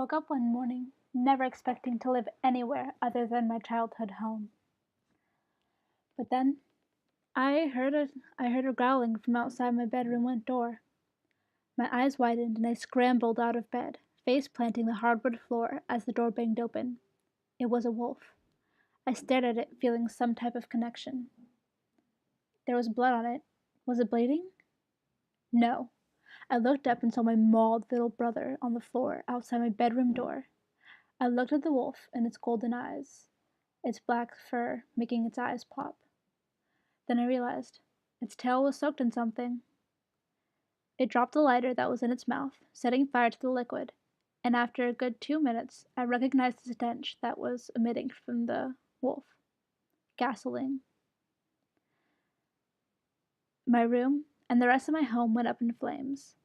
woke up one morning, never expecting to live anywhere other than my childhood home. But then I heard a growling from outside my bedroom door. My eyes widened and I scrambled out of bed, face planting the hardwood floor as the door banged open. It was a wolf. I stared at it, feeling some type of connection. There was blood on it. Was it bleeding? No. I looked up and saw my mauled little brother on the floor outside my bedroom door. I looked at the wolf and its golden eyes, its black fur making its eyes pop. Then I realized its tail was soaked in something. It dropped the lighter that was in its mouth, setting fire to the liquid, and after a good 2 minutes, I recognized the stench that was emitting from the wolf. Gasoline. My room and the rest of my home went up in flames.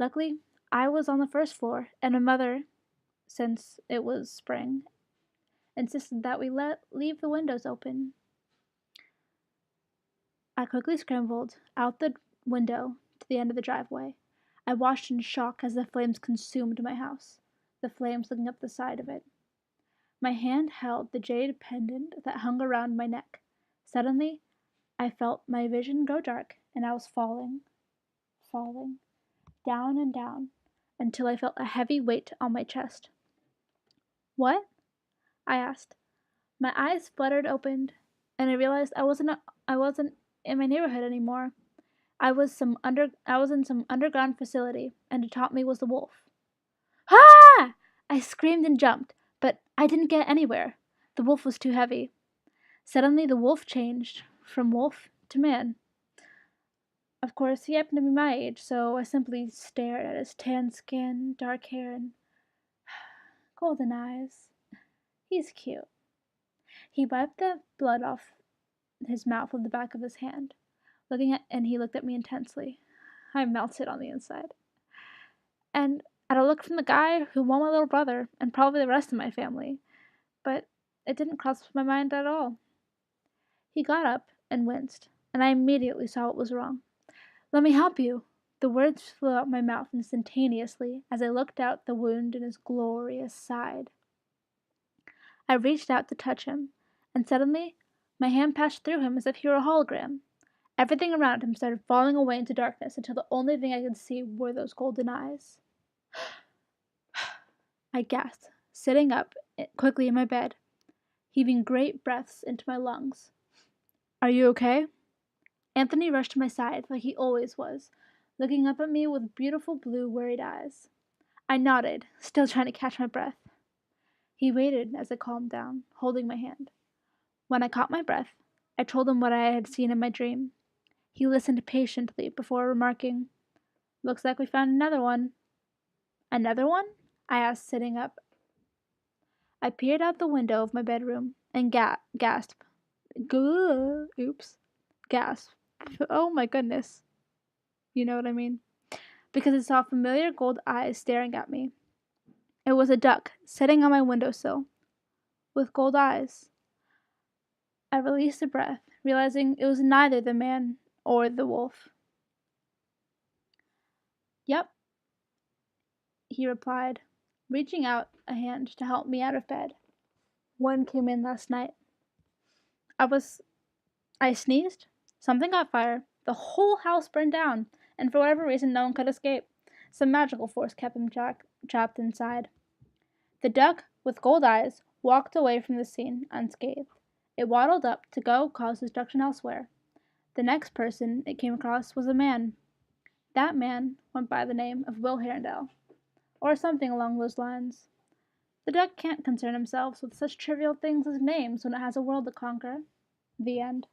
Luckily, I was on the first floor, and my mother, since it was spring, insisted that we leave the windows open. I quickly scrambled out the window to the end of the driveway. I watched in shock as the flames consumed my house, the flames licking up the side of it. My hand held the jade pendant that hung around my neck. Suddenly, I felt my vision go dark, and I was falling, down and down, until I felt a heavy weight on my chest. What? I asked. My eyes fluttered open, and I realized I wasn't in my neighborhood anymore. I was in some underground facility, and atop me was the wolf. Ah! I screamed and jumped, but I didn't get anywhere. The wolf was too heavy. Suddenly the wolf changed from wolf to man. Of course, he happened to be my age, so I simply stared at his tan skin, dark hair, and golden eyes. He's cute. He wiped the blood off his mouth with the back of his hand, and he looked at me intensely. I melted on the inside. And at a look from the guy who won my little brother, and probably the rest of my family, but it didn't cross my mind at all. He got up and winced, and I immediately saw what was wrong. "Let me help you." The words flew out my mouth instantaneously as I looked out the wound in his glorious side. I reached out to touch him, and suddenly my hand passed through him as if he were a hologram. Everything around him started falling away into darkness until the only thing I could see were those golden eyes. I gasped, sitting up quickly in my bed, heaving great breaths into my lungs. "Are you okay?" Anthony rushed to my side like he always was, looking up at me with beautiful blue, worried eyes. I nodded, still trying to catch my breath. He waited as I calmed down, holding my hand. When I caught my breath, I told him what I had seen in my dream. He listened patiently before remarking, "Looks like we found another one." "Another one?" I asked, sitting up. I peered out the window of my bedroom and gasped. Oops. Gasped. Oh my goodness. You know what I mean? Because I saw familiar gold eyes staring at me. It was a duck sitting on my windowsill, with gold eyes. I released a breath, realizing it was neither the man or the wolf. "Yep," he replied, reaching out a hand to help me out of bed. "One came in last night." I sneezed. Something got fire. The whole house burned down, and for whatever reason, no one could escape. Some magical force kept him trapped inside. The duck, with gold eyes, walked away from the scene unscathed. It waddled up to go cause destruction elsewhere. The next person it came across was a man. That man went by the name of Will Herondale, or something along those lines. The duck can't concern himself with such trivial things as names when it has a world to conquer. The end.